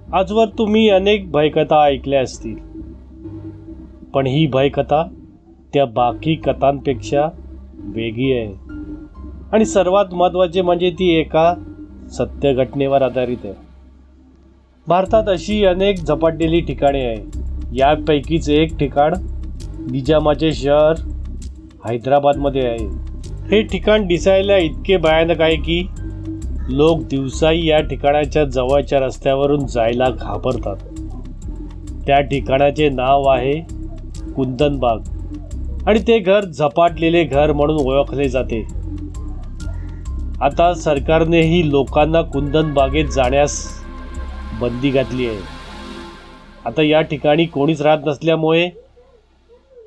आजवर तुम्ही अनेक भयकथा ऐकल्या असतील, पण ही भयकथा त्या बाकी कथांपेक्षा वेगळी आहे. आणि सर्वात महत्त्वाचे म्हणजे ती एका सत्य घटनेवर आधारित आहे. भारतात अशी अनेक झपाटलेली ठिकाणे आहे. यापैकीच एक ठिकाण निजामाचे शहर हैदराबादमध्ये आहे. हे ठिकाण दिसायला इतके भयानक आहे की लोक दिवसाही या ठिकाणाच्या जवळच्या रस्त्यावरून जायला घाबरतात. त्या ठिकाणाचे नाव आहे कुंदनबाग आणि ते घर झपाटलेले घर म्हणून ओळखले जाते. आता सरकारनेही लोकांना कुंदनबागेत जाण्यास बंदी घातली आहे. आता या ठिकाणी कोणीच राहत नसल्यामुळे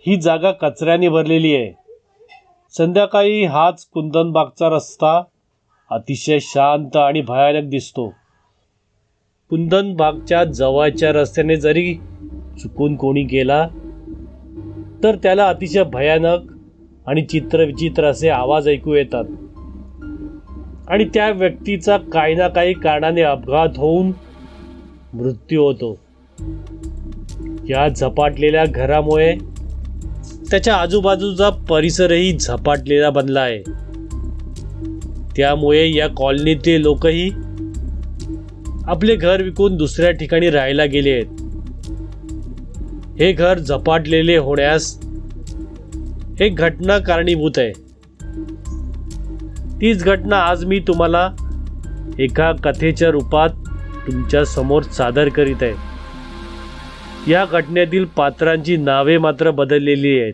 ही जागा कचऱ्याने भरलेली आहे. संध्याकाळी हाच कुंदनबागचा रस्ता अतिशय शांत आणि भयानक दिसतो. कुंदनबागच्या जवळच्या रस्त्याने जरी चुकून कोणी गेला तर त्याला अतिशय भयानक आणि चित्रविचित्र असे आवाज ऐकू येतात आणि त्या व्यक्तीचा काही ना काही कारणाने अपघात होऊन मृत्यू होतो. या झपाटलेल्या घरामुळे त्याच्या आजूबाजूचा परिसरही झपाटलेला बनला आहे. त्यामुळे या कॉलनीतले लोकही आपले घर विकून दुसऱ्या ठिकाणी राहायला गेले आहेत. हे घर झपाटलेले होण्यास एक घटना कारणीभूत आहे. तीच घटना आज मी तुम्हाला एका कथेच्या रूपात तुमच्या समोर सादर करीत आहे. या घटनेतील पात्रांची नावे मात्र बदललेली आहेत.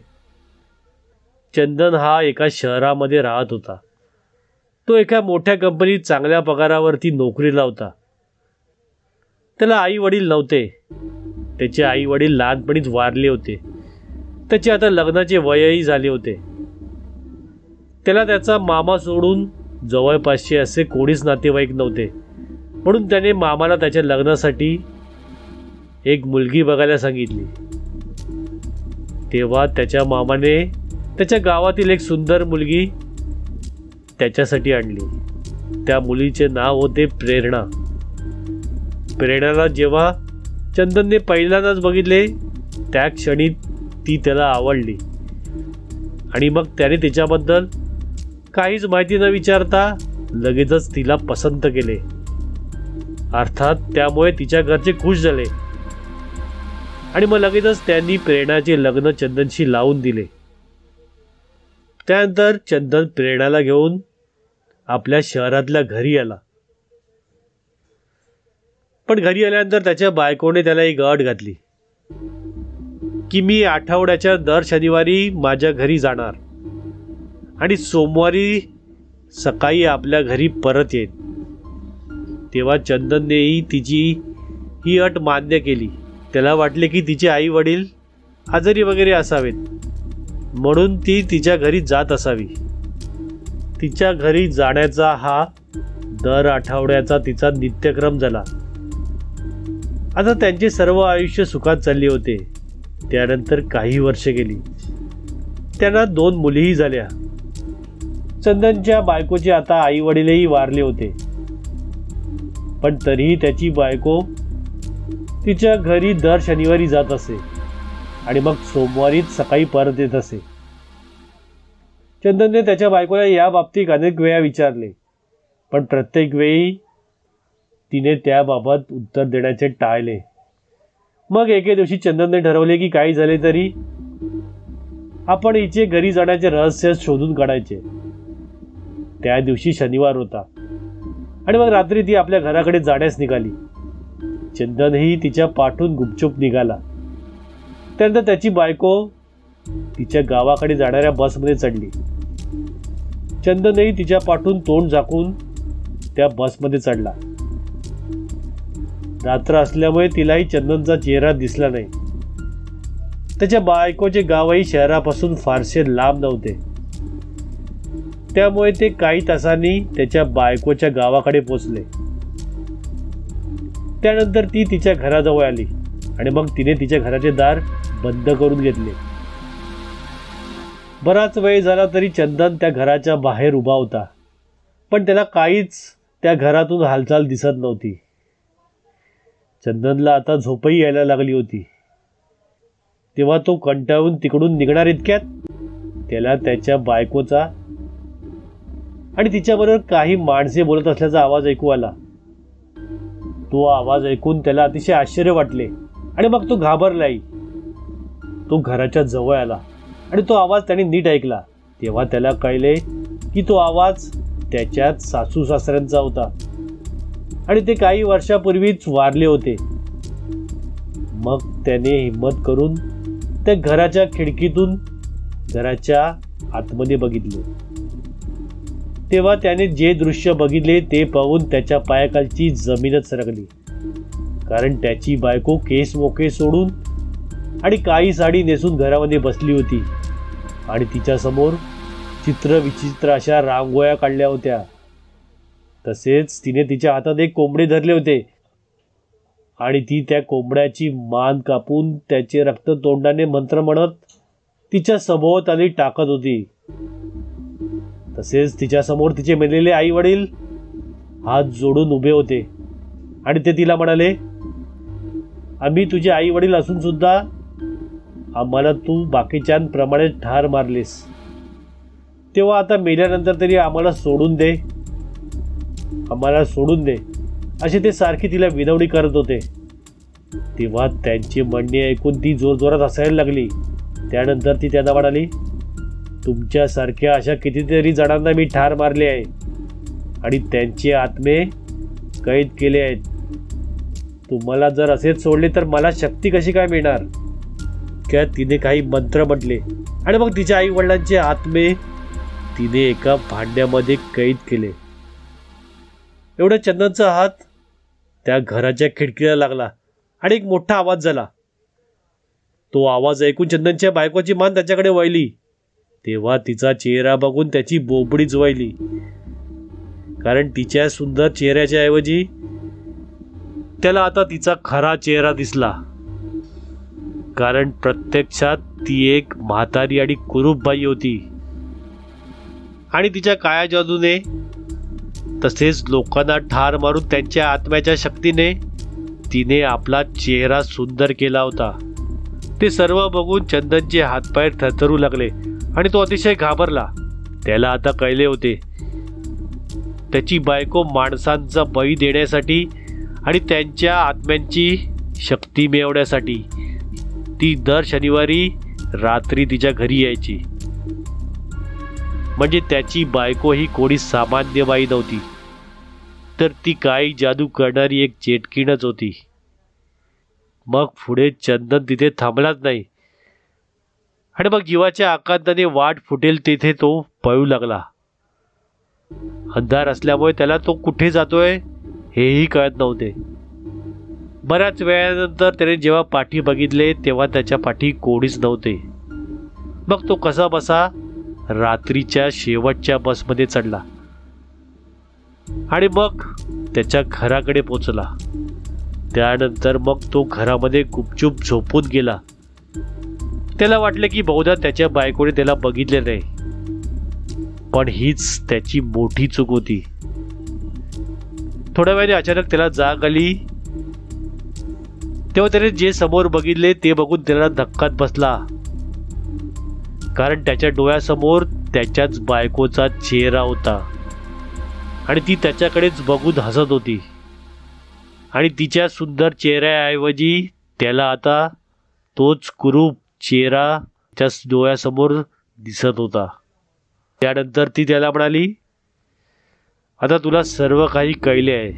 चंदन हा एका शहरामध्ये राहत होता. तो एका मोठ्या कंपनीत चांगल्या पगारावरती नोकरीला होता. त्याला आई वडील नव्हते. त्याचे आई वडील लहानपणीच वारले होते. त्याचे आता लग्नाचे वयही झाले होते. त्याला त्याचा मामा सोडून जवळपासचे असे कोणीच नातेवाईक नव्हते. म्हणून त्याने मामाला त्याच्या लग्नासाठी एक मुलगी बघायला सांगितली. तेव्हा त्याच्या मामाने त्याच्या गावातील एक सुंदर मुलगी त्याच्यासाठी आणली. त्या मुलीचे नाव होते प्रेरणा. प्रेरणाला जेव्हा चंदनने पहिल्यांदाच बघितले त्या क्षणी ती त्याला आवडली आणि मग त्याने तिच्याबद्दल काहीच माहिती न विचारता लगेचच तिला पसंत केले. अर्थात त्यामुळे तिच्या घरचे खुश झाले आणि मग लगेचच त्यांनी प्रेरणाचे लग्न चंदनशी लावून दिले. त्यानंतर चंदन प्रेरणाला घेऊन आपल्या शहरातल्या घरी आला. पण घरी आल्यानंतर त्याच्या बायकोने त्याला एक अट घातली की मी आठवड्याच्या दर शनिवारी माझ्या घरी जाणार आणि सोमवारी सकाळी आपल्या घरी परत येईन. तेव्हा चंदननेही तिची ही अट मान्य केली. त्याला वाटले की तिचे आई वडील आजारी वगैरे असावेत म्हणून ती तिच्या घरी जात असावी. तिच्या घरी जाण्याचा हा दर आठवड्याचा तिचा नित्यक्रम झाला. आता त्यांचे सर्व आयुष्य सुखात चालले होते. त्यानंतर काही वर्ष गेली. त्यांना 2 मुलीही झाल्या. चंदनच्या बायकोचे आता आई वडीलही वारले होते. पण तरीही त्याची बायको तिच्या घरी दर शनिवारी जात असे आणि मग सोमवारीच सकाळी परत येत असे. चंदनने त्याच्या बायकोला या बाबतीत अनेक वेळा विचारले, पण प्रत्येक वेळी तिने त्याबाबत उत्तर देण्याचे टाळले. मग एके दिवशी चंदनने ठरवले की काही झाले तरी आपण हिचे घरी जाण्याचे रहस्य शोधून काढायचे. त्या दिवशी शनिवार होता आणि मग रात्री ती आपल्या घराकडे जाण्यास निघाली. चंदनही तिच्या पाठून गुपचूप निघाला. त्यानंतर त्याची बायको तिच्या गावाकडे जाणाऱ्या बसमध्ये चढली. चंदनही तिच्या पाठून तोंड झाकून त्या बसमध्ये चढला. रात्र असल्यामुळे तिलाही चंदनचा चेहरा दिसला नाही. त्याच्या बायकोचे गावही शहरापासून फारसे लांब नव्हते. त्यामुळे ते काही तासांनी त्याच्या बायकोच्या गावाकडे पोचले. त्यानंतर ती तिच्या घराजवळ आली आणि मग तिने तिच्या घराचे दार बंद करून घेतले. बराच वेळ झाला तरी चंदन त्या घराच्या बाहेर उभा होता, पण त्याला काहीच त्या घरातून हालचाल दिसत नव्हती. चंदनला आता झोपही यायला लागली होती. तेव्हा तो कंटाळून तिकडून निघणार इतक्यात त्याला त्याच्या बायकोचा आणि तिच्याबरोबर काही माणसे बोलत असल्याचा आवाज ऐकू आला. तो आवाज ऐकून त्याला अतिशय आश्चर्य वाटले आणि मग तो घाबरलाही. तो घराच्या जवळ आला आणि तो आवाज त्याने नीट ऐकला. तेव्हा त्याला कळले की तो आवाज त्याच्यात सासू सासऱ्यांचा होता आणि ते काही वर्षापूर्वीच वारले होते. मग त्याने हिम्मत करून त्या घराच्या खिडकीतून घराच्या आतमध्ये बघितले. तेव्हा त्याने जे दृश्य बघितले ते पाहून त्याच्या पायाखालची जमीनच सरकली. कारण त्याची बायको केस मोके सोडून आणि काही साडी नेसून घरामध्ये बसली होती आणि तिच्यासमोर चित्रविचित्र अशा रांगोळ्या काढल्या होत्या. तसेच तिने तिच्या हातात एक कोंबडे धरले होते आणि ती त्या कोंबड्याची मान कापून त्याचे रक्त तोंडाने मंत्र म्हणत तिच्या सभोवताली टाकत होती. तसेच तिच्यासमोर तिचे मेलेले आई वडील हात जोडून उभे होते आणि ते तिला म्हणाले, आम्ही तुझे आई वडील असून सुद्धा आम्हाला तू बाकीच्यांप्रमाणे ठार मारलीस. तेव्हा आता मेल्यानंतर तरी आम्हाला सोडून दे, आम्हाला सोडून दे, असे ते सारखी तिला विनवणी करत होते. तेव्हा त्यांची म्हणणे ऐकून ती जोरजोरात हसायला लागली. त्यानंतर ती त्यांना म्हणाली, तुमच्यासारख्या अशा कितीतरी जणांना मी ठार मारले आहे आणि त्यांचे आत्मे कैद केले आहेत. तुम्हाला जर असेच सोडले तर मला शक्ती कशी काय मिळणार? क्या तिने काही मंत्र म्हटले आणि मग तिच्या आई वडिलांचे आत्मे तिने एका भांड्यामध्ये कैद केले. एवढं चंदनचा हात त्या घराच्या खिडकीला लागला आणि एक मोठा आवाज झाला. तो आवाज ऐकून चंदनच्या बायकोची मान त्याच्याकडे वळली. तेव्हा तिचा चेहरा बघून त्याची बोबडीच वळली. कारण तिच्या सुंदर चेहऱ्याच्या ऐवजी त्याला आता तिचा खरा चेहरा दिसला. कारण प्रत्यक्षात ती एक म्हातारी आणि कुरूप बाई होती आणि तिच्या काळ्या जादूने तसेच लोकांना ठार मारून त्यांच्या आत्म्याच्या शक्तीने तिने आपला चेहरा सुंदर केला होता. ते सर्व बघून चंदनचे हातपाय थरथरू लागले आणि तो अतिशय घाबरला. त्याला आता कळले होते त्याची बायको माणसांचा बळी देण्यासाठी आणि त्यांच्या आत्म्यांची शक्ती मिळवण्यासाठी ती दर शनिवारी रात्री तिच्या घरी यायची. म्हणजे त्याची बायको ही कोणी सामान्य बाई नव्हती, तर ती काही जादू करणारी एक चेटकीणच होती. मग पुढे चंदन तिथे थांबलाच नाही आणि मग जीवाच्या आकांताने वाट फुटेल तिथे तो पळू लागला. अंधार असल्यामुळे त्याला तो कुठे जातोय हेही कळत नव्हते. बऱ्याच वेळानंतर त्याने जेव्हा पाठी बघितले तेव्हा त्याच्या पाठी कोणीच नव्हते. मग तो कसा बसा रात्रीच्या शेवटच्या बसमध्ये चढला आणि मग त्याच्या घराकडे पोचला. त्यानंतर मग तो घरामध्ये गुपचूप झोपून गेला. त्याला वाटले की बहुधा त्याच्या बायकोने त्याला बघितले नाही, पण हीच त्याची मोठी चूक होती. थोड्या वेळाने अचानक त्याला जाग आली. तेव्हा त्याने जे समोर बघितले ते बघून त्याला धक्काच बसला. कारण त्याच्या डोळ्यासमोर त्याच्याच बायकोचा चेहरा होता आणि ती त्याच्याकडेच बघून हसत होती आणि तिच्या सुंदर चेहऱ्याऐवजी त्याला आता तोच कुरूप चेहरा त्या डोळ्यासमोर दिसत होता. त्यानंतर ती त्याला म्हणाली, आता तुला सर्व काही कळले आहे,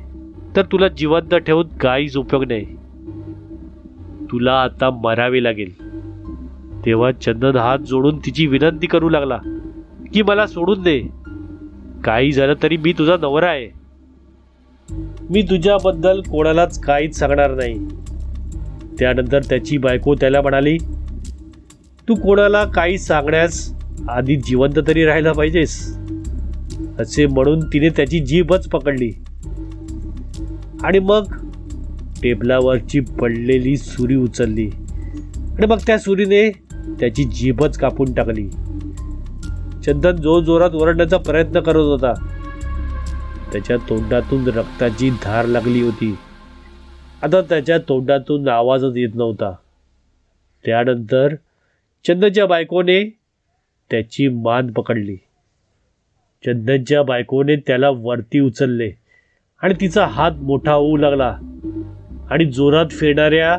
तर तुला जिवंत ठेवून काहीच उपयोग नाही, तुला आता मरावे लागेल. तेव्हा चंदन हात जोडून तिची विनंती करू लागला की मला सोडून दे, काही झालं तरी मी तुझा नवरा आहे, मी तुझ्याबद्दल कोणालाच काहीच सांगणार नाही. त्यानंतर त्याची बायको त्याला म्हणाली, तू कोणाला काही सांगण्यास आधी जिवंत तरी राहायला पाहिजेस. असे म्हणून तिने त्याची जीभच पकडली आणि मग टेबलावरची पडलेली सुरी उचलली आणि मग त्या सुरीने त्याची जीभच कापून टाकली. चंदन जोरात ओरडण्याचा प्रयत्न करत होता. त्याच्या तोंडातून रक्ताची धार लागली होती आता त्याच्या तोंडातून आवाजच येत नव्हता. त्यानंतर चंदनच्या बायकोने त्याची मान पकडली. चंदनच्या बायकोने त्याला वरती उचलले आणि तिचा हात मोठा होऊ लागला आणि जोरात फिरणाऱ्या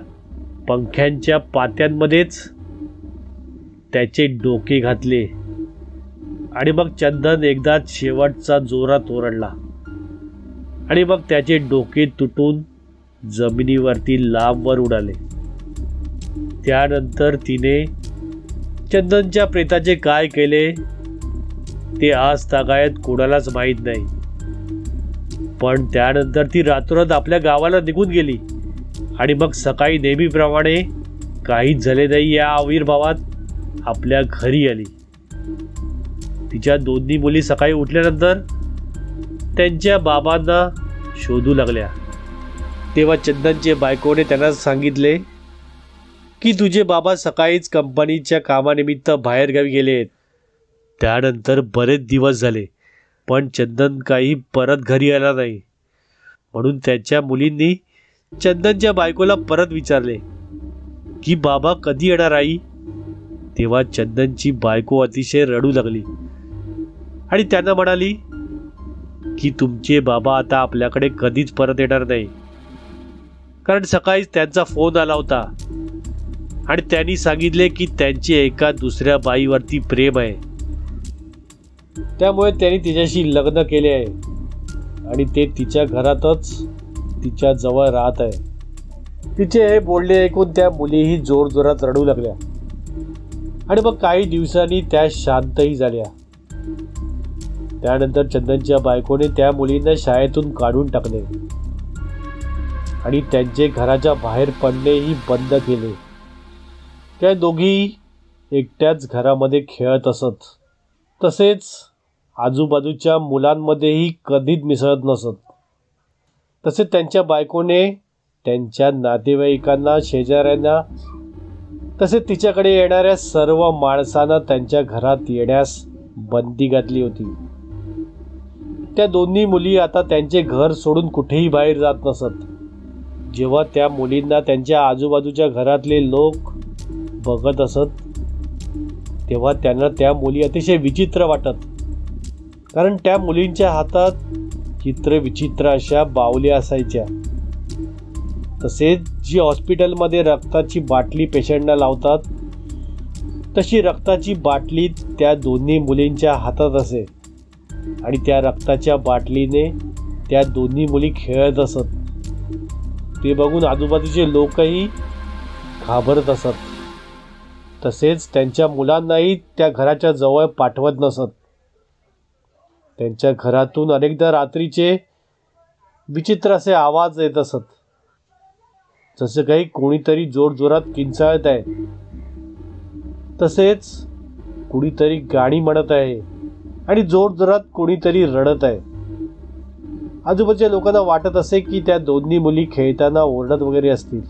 पंख्यांच्या पात्यांमध्येच त्याचे डोके घातले आणि मग चंदन एकदाच शेवटचा जोरात ओरडला आणि मग त्याचे डोके तुटून जमिनीवरती लांबवर उडाले. त्यानंतर तिने चंदनच्या प्रेताचे काय केले ते आज तागायत कोणालाच माहीत नाही. पण त्यानंतर ती रातोरात आपल्या गावाला निघून गेली आणि मग सकाळी नेहमीप्रमाणे काहीच झाले नाही या आविर्भावात आपल्या घरी आली. तिच्या दोन्ही मुली सकाळी उठल्यानंतर त्यांच्या बाबांना शोधू लागल्या. तेव्हा चंदनचे बायकोने त्यांना सांगितले की तुझे बाबा सकाळीच कंपनीच्या कामानिमित्त बाहेरगावी गेलेत. त्यानंतर बरेच दिवस झाले पण चंदन काही परत घरी आला नाही. म्हणून त्याच्या मुलींनी चंदनच्या बायकोला परत विचारले की बाबा कधी येणार आई. तेव्हा चंदनची बायको अतिशय रडू लागली आणि त्यांना म्हणाली की तुमचे बाबा आता आपल्याकडे कधीच परत येणार नाही, कारण सकाळीच त्यांचा फोन आला होता आणि त्यांनी सांगितले की त्यांचे एका दुसऱ्या बाईवरती प्रेम आहे, त्यामुळे त्यांनी तिच्याशी लग्न केले आहे आणि ते तिच्या घरातच तिच्या जवळ राहत आहे. तिचे हे बोलणे ऐकून त्या मुलीही जोरजोरात रडू लागल्या आणि मग काही दिवसांनी त्या शांतही झाल्या. त्यानंतर चंदनच्या बायकोने त्या मुलींना शाळेतून काढून टाकले आणि त्यांचे घराच्या बाहेर पडणेही बंद केले. त्या दोघी एकट्याच घरामध्ये खेळत असत, तसेच आजूबाजूच्या मुलांमध्येही कधीच मिसळत नसत. तसेच त्यांच्या बायकोने त्यांच्या नातेवाईकांना, शेजाऱ्यांना, तसेच तिच्याकडे येणाऱ्या सर्व माणसांना त्यांच्या घरात येण्यास बंदी घातली होती. त्या दोन्ही मुली आता त्यांचे घर सोडून कुठेही बाहेर जात नसत. जेव्हा त्या मुलींना त्यांच्या आजूबाजूच्या घरातले लोक बघत असत तेव्हा त्यांना त्या मुली अतिशय विचित्र वाटत, कारण त्या मुलींच्या हातात चित्रविचित्र अशा बाहुल्या असायच्या. तसेच जी हॉस्पिटलमध्ये रक्ताची बाटली पेशंटना लावतात तशी रक्ताची बाटली त्या दोन्ही मुलींच्या हातात असे आणि त्या रक्ताच्या बाटलीने त्या दोन्ही मुली खेळत असत. ते बघून आजूबाजूचे लोकही घाबरत असत. तसेच त्यांच्या मुलांनाही त्या घराच्या जवळ पाठवत नसत. त्यांच्या घरातून अनेकदा रात्रीचे विचित्र असे आवाज येत असत, जसे काही कोणीतरी जोरजोरात किंचाळत आहे, तसेच कुणीतरी गाणी म्हणत आहे आणि जोरजोरात कोणीतरी रडत आहे. आजूबाजूच्या लोकांना वाटत असे की त्या दोन्ही मुली खेळताना ओरडत वगैरे असतील,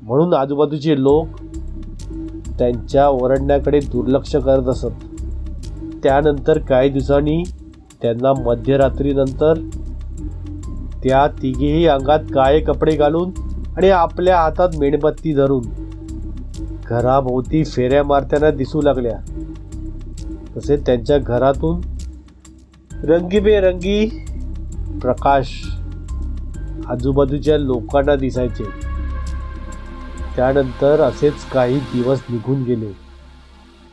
म्हणून आजूबाजूचे लोक त्यांच्या ओरडण्याकडे दुर्लक्ष करत असत. त्यानंतर काही दिवसांनी त्यांना मध्यरात्रीनंतर त्या तिघेही अंगात काळे कपडे घालून आणि आपल्या हातात मेणबत्ती धरून घराभोवती फेऱ्या मारताना दिसू लागल्या. तसेच त्यांच्या घरातून रंगीबेरंगी प्रकाश आजूबाजूच्या लोकांना दिसायचे. त्यानंतर असेच काही दिवस निघून गेले.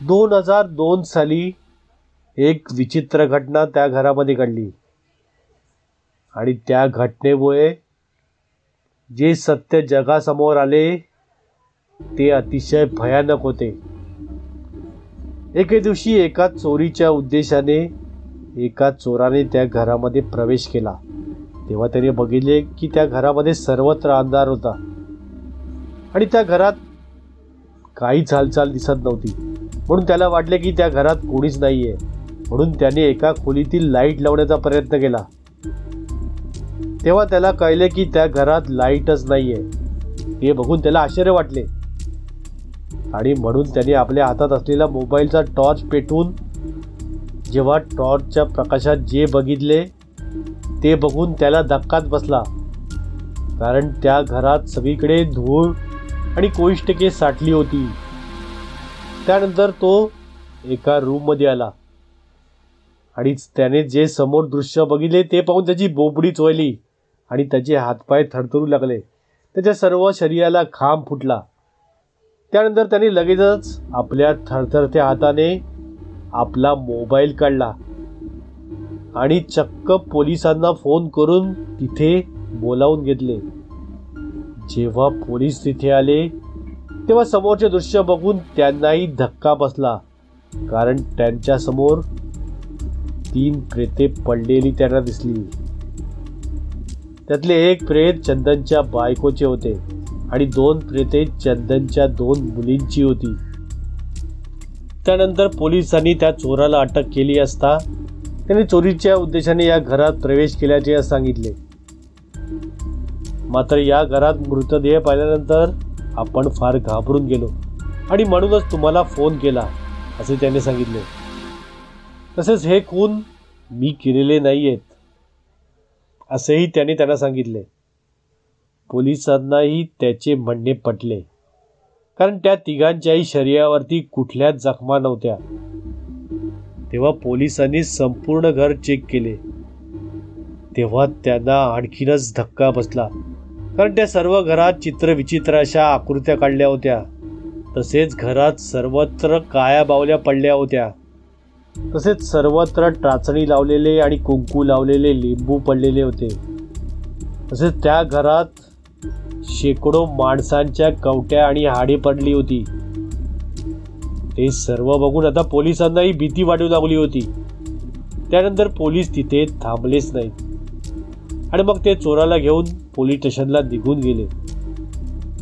2002 साली एक विचित्र घटना त्या घरामध्ये घडली आणि त्या घटनेमुळे जे सत्य जगासमोर आले ते अतिशय भयानक होते. एके दिवशी एका चोरीच्या उद्देशाने एका चोराने त्या घरामध्ये प्रवेश केला. तेव्हा त्याने बघितले की त्या घरामध्ये सर्वत्र अंधार होता आणि त्या घरात काहीच हालचाल दिसत नव्हती. म्हणून त्याला वाटले की त्या घरात कोणीच नाही आहे. म्हणून त्याने एका खोलीतील लाईट लावण्याचा प्रयत्न केला. तेव्हा त्याला कळले की त्या घरात लाईटच नाही आहे. हे बघून त्याला आश्चर्य वाटले आणि म्हणून त्याने आपल्या हातात असलेला मोबाईलचा टॉर्च पेटवून जेव्हा टॉर्चच्या प्रकाशात जे बघितले ते बघून त्याला धक्काच बसला. कारण त्या घरात सगळीकडे धूळ आणि कोइष्टके साठली होती. त्यानंतर तो एका रूममध्ये आला आणि त्याने जे समोर दृश्य बघितले ते पाहून त्याची बोबडी चोळली आणि त्याचे हातपाय थरथरू लागले. त्याच्या सर्व शरीराला घाम फुटला. त्यानंतर त्याने लगेचच आपल्या थरथरत्या हाताने आपला मोबाईल काढला आणि चक्क पोलिसांना फोन करून तिथे बोलावून घेतले. जेव्हा पोलीस तिथे आले तेव्हा समोरचे दृश्य बघून त्यांनाही धक्का बसला, कारण त्यांच्या समोर 3 प्रेते पडलेली त्यांना दिसली. त्यातले एक प्रेत चंदनच्या बायकोचे होते आणि 2 प्रेते चंदनच्या 2 मुलींची होती. त्यानंतर पोलिसांनी त्या चोराला अटक केली असता त्याने चोरीच्या उद्देशाने या घरात प्रवेश केल्याचे सांगितले. मात्र या घरात मृतदेह पाहिल्यानंतर आपण फार घाबरून गेलो आणि म्हणूनच तुम्हाला फोन केला असे त्याने सांगितले. तसेच हे खून मी केलेले नाही आहेत असेही त्याने त्यांना सांगितले. पोलिसांनाही त्याचे म्हणणे पटले, कारण त्या तिघांच्याही शरीरावरती कुठल्याच जखमा नव्हत्या. तेव्हा पोलिसांनी संपूर्ण घर चेक केले. तेव्हा त्यांना आणखीनच धक्का बसला, कारण त्या सर्व घरात चित्रविचित्र अशा आकृत्या काढल्या होत्या. तसेच घरात सर्वत्र काळ्या बावल्या पडल्या होत्या. तसेच सर्वत्र टाचणी लावलेले आणि कुंकू लावलेले लिंबू पडलेले होते. तसेच त्या घरात शेकडो माणसांच्या कवट्या आणि हाडे पडली होती. ते सर्व बघून आता पोलिसांनाही भीती वाटू लागली होती. त्यानंतर पोलीस तिथे थांबलेच नाहीत आणि मग ते चोराला घेऊन पोलीस स्टेशनला निघून गेले.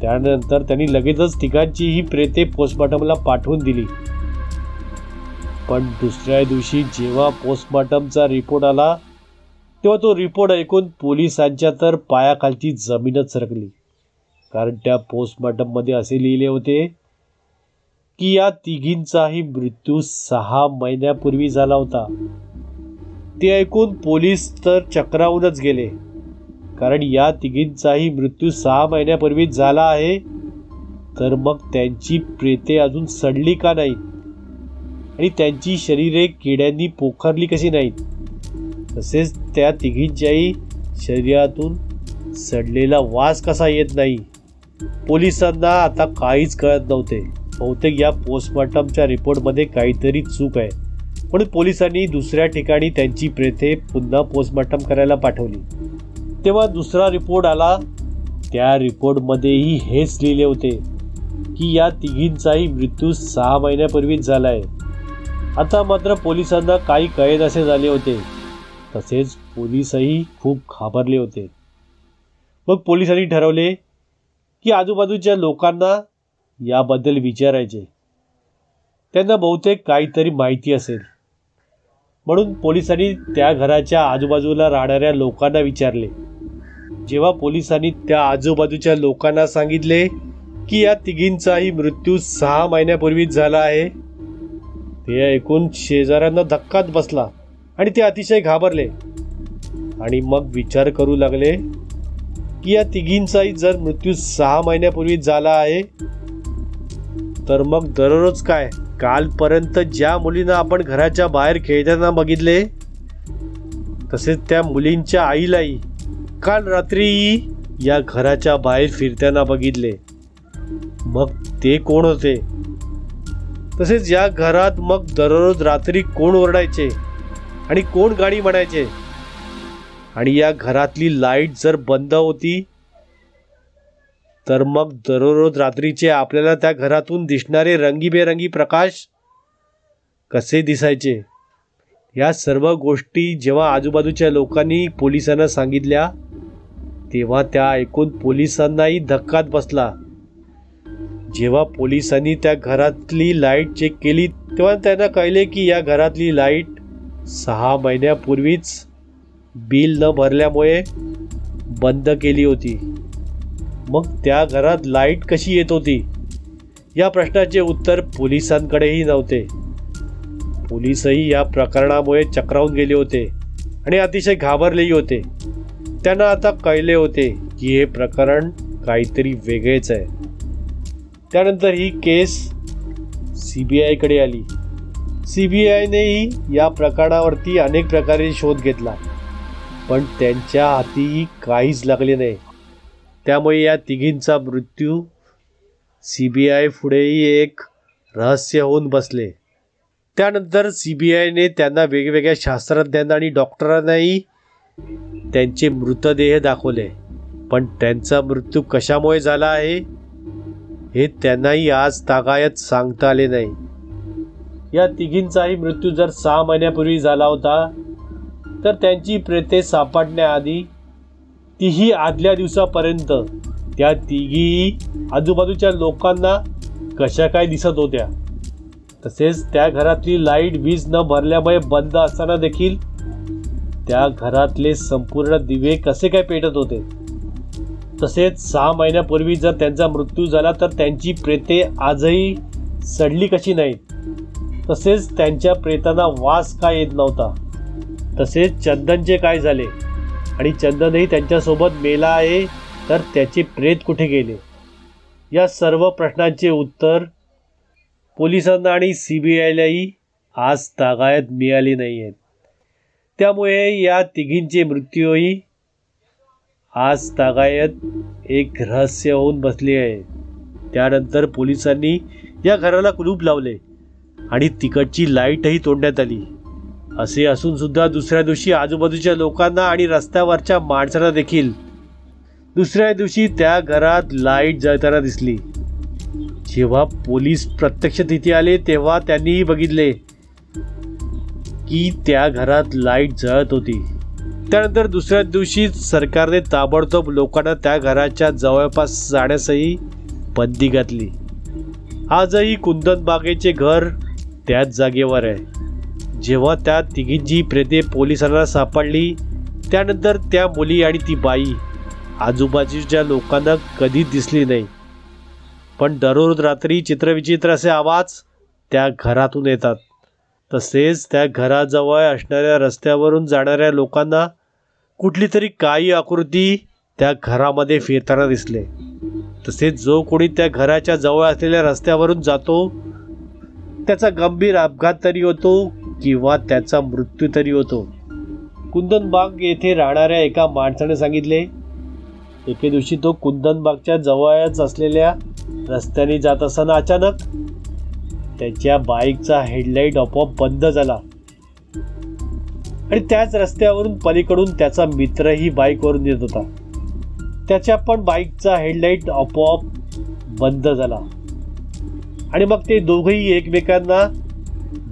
त्यानंतर त्यांनी लगेचच तिघांची ही प्रेते पोस्टमॉर्टमला पाठवून दिली. पण दुसऱ्या दिवशी जेव्हा पोस्टमॉर्टमचा रिपोर्ट आला तेव्हा तो रिपोर्ट ऐकून पोलिसांच्या तर पायाखालची जमीनच सरकली. कारण त्या पोस्टमॉर्टममध्ये असे लिहिले होते की या तिघींचाही मृत्यू 6 महिन्यापूर्वी झाला होता. ते ऐकून पोलीस तर चक्रावूनच गेले, कारण या तिघींचाही मृत्यू 6 महिन्यापूर्वीच झाला आहे, तर मग त्यांची प्रेते अजून सडली का नाहीत आणि त्यांची शरीरे किड्यांनी पोखरली कशी नाहीत. तसेच त्या तिघींच्याही शरीरातून सडलेला वास कसा येत नाही. पोलिसांना आता काहीच कळत नव्हते. बहुतेक या पोस्टमॉर्टमच्या रिपोर्टमध्ये काहीतरी चूक आहे, म्हणून पोलिसांनी दुसऱ्या ठिकाणी त्यांची प्रेते पुन्हा पोस्टमॉर्टम करायला पाठवली. तेव्हा दुसरा रिपोर्ट आला. त्या रिपोर्टमध्येही हेच लिहिले होते की या तिघींचाही मृत्यू 6 महिन्यापूर्वीच झाला आहे. आता मात्र पोलिसांना काही कळेनासे झाले होते. तसेच पोलीसही खूप घाबरले होते. मग पोलिसांनी ठरवले की आजूबाजूच्या लोकांना याबद्दल विचारायचे. त्यांना बहुतेक काहीतरी माहिती असेल. म्हणून पोलिसांनी त्या घराच्या आजूबाजूला राहणाऱ्या लोकांना विचारले. जेव्हा पोलिसांनी त्या आजूबाजूच्या लोकांना सांगितले की या तिघींचाही मृत्यू 6 महिन्यापूर्वीच झाला आहे, ते ऐकून शेजाऱ्यांना धक्काच बसला आणि ते अतिशय घाबरले आणि मग विचार करू लागले की या तिघींचाही जर मृत्यू 6 महिन्यापूर्वीच झाला आहे, तर मग दररोज काय, कालपर्यंत ज्या मुलींना आपण घराच्या बाहेर खेळताना बघितले, तसेच त्या मुलींच्या आईलाही काल रात्रीही या घराच्या बाहेर फिरताना बघितले. मग ते कोण होते? तसेच या घरात मग दररोज रात्री कोण ओरडायचे आणि कोण गाणी म्हणायचे? आणि या घरातली लाईट जर बंद होती तर मग दररोज रात्रीचे आपल्याला त्या घरातून दिसणारे रंगीबेरंगी प्रकाश कसे दिसायचे? या सर्व गोष्टी जेव्हा आजूबाजूच्या लोकांनी पोलिसांना सांगितल्या तेव्हा त्या ऐकून पोलिसांनाही धक्काच बसला. जेव्हा पोलिसांनी त्या घरातली लाईट चेक केली तेव्हा त्यांना कळले की या घरातली लाईट 6 महिन्यापूर्वीच बिल न भरल्यामुळे बंद केली होती. मग त्या घरात लाईट कशी येत होती? या प्रश्नाचे उत्तर पोलिसांकडेही नव्हते. पोलीसही या प्रकरणामुळे चक्रावून गेले होते आणि अतिशय घाबरलेही होते. त्यांना आता कळले होते की हे प्रकरण काहीतरी वेगळेच आहे. त्यानंतर ही केस CBI कडे आली. CBIनेही या प्रकरणावरती अनेक प्रकारे शोध घेतला, पण त्यांच्या हाती काहीच लागले नाही. त्यामुळे या तिघींचा मृत्यू CBI पुढेही एक रहस्य होऊन बसले. त्यानंतर CBIने त्यांना वेगवेगळ्या शास्त्रज्ञांना आणि डॉक्टरांनाही त्यांचे मृतदेह दाखवले, पण त्यांचा मृत्यू कशामुळे झाला आहे हे त्यांनाही आज तागायत सांगता आले नाही. या तिघींचाही मृत्यू जर 6 महिन्यापूर्वी झाला होता, तर त्यांची प्रेते सापडण्याआधी तीही आदल्या दिवसापर्यंत त्या तिघी आजूबाजूच्या लोकांना कशा काय दिसत होत्या. तसेच त्या घरातली लाईट वीज न भरल्यामुळे बंद असताना देखील त्या घरातले संपूर्ण दिवे कसे काय पेटत होते. तसेच 6 महिन्यापूर्वी जर त्यांचा मृत्यू झाला तर त्यांची प्रेते आजही सडली कशी नाहीत. तसेच त्यांच्या प्रेतांना वास का येत नव्हता. तसेच चंदनचे काय झाले आणि चंदनही त्यांच्यासोबत मेला आहे, तर त्याचे प्रेत कुठे गेले. या सर्व प्रश्नांचे उत्तर पोलिसांना आणि CBIलाही आज तागायत मिळाली नाही आहेत. त्यामुळे या तिघींचे मृत्यूही आज तागायत एक रहस्य होऊन बसले आहे. त्यानंतर पोलिसांनी या घराला कुलूप लावले आणि तिकडची लाईटही तोडण्यात आली. असे असून सुद्धा दुसऱ्या दिवशी आजूबाजूच्या लोकांना आणि रस्त्यावरच्या माणसांना देखील दुसऱ्या दिवशी त्या घरात लाईट जळताना दिसली. जेव्हा पोलीस प्रत्यक्ष तिथे आले तेव्हा त्यांनीही बघितले की त्या घरात लाईट जळत होती. त्यानंतर दुसऱ्या दिवशी सरकारने ताबडतोब लोकांना त्या घराच्या जवळपास जाण्यासही बंदी घातली. आजही कुंदन बागेचे घर त्याच जागेवर आहे. जेव्हा त्या तिघींची प्रेते पोलिसांना सापडली, त्यानंतर त्या मुली आणि ती बाई आजूबाजूच्या लोकांना कधीच दिसली नाही. पण दररोज रात्री चित्रविचित्र असे आवाज त्या घरातून येतात. तसेच त्या घराजवळ असणाऱ्या रस्त्यावरून जाणाऱ्या लोकांना कुठली तरी काही आकृती त्या घरामध्ये फिरताना दिसले. तसेच जो कोणी त्या घराच्या जवळ असलेल्या रस्त्यावरून जातो त्याचा गंभीर अपघात तरी होतो किंवा त्याचा मृत्यू तरी होतो. कुंदनबाग येथे राहणाऱ्या एका माणसाने सांगितले, एके दिवशी तो कुंदनबागच्या जवळच असलेल्या रस्त्याने जात असताना अचानक त्याच्या बाईकचा हेडलाईट आपोआप बंद झाला आणि त्याच रस्त्यावरून पलीकडून त्याचा मित्रही बाईकवरून येत होता. त्याच्या पण बाईकचा हेडलाईट आपोआप बंद झाला आणि मग ते दोघेही एकमेकांना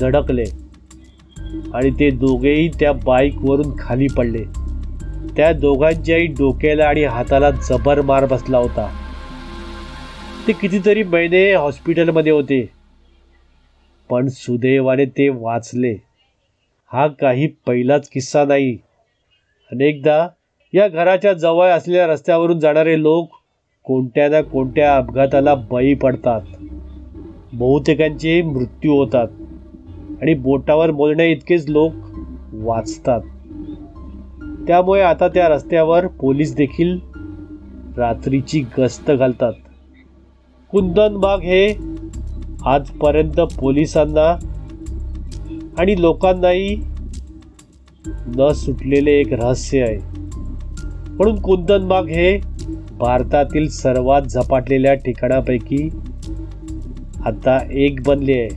धडकले आणि ते दोघेही त्या बाईकवरून खाली पडले. त्या दोघांच्याही डोक्याला आणि हाताला जबर मार बसला होता. ते कितीतरी महिने हॉस्पिटलमध्ये होते, पण सुदैवाने ते वाचले. हा काही पहिलाच किस्सा नाही. अनेकदा या घराच्या जवळ असलेल्या रस्त्यावरून जाणारे लोक कोणत्या ना कोणत्या अपघाताला बळी पडतात. बहुतेकांचे मृत्यू होतात आणि बोटावर मोजण्या इतकेच लोक वाचतात. त्यामुळे आता त्या रस्त्यावर पोलीस देखील रात्रीची गस्त घालतात. कुंदनबाग हे आजपर्यंत पोलिसांना आणि लोकांनाही न सुटलेले एक रहस्य आहे. म्हणून कुंदनबाग हे भारतातील सर्वात झपाटलेल्या ठिकाणापैकी आता एक बनले आहे.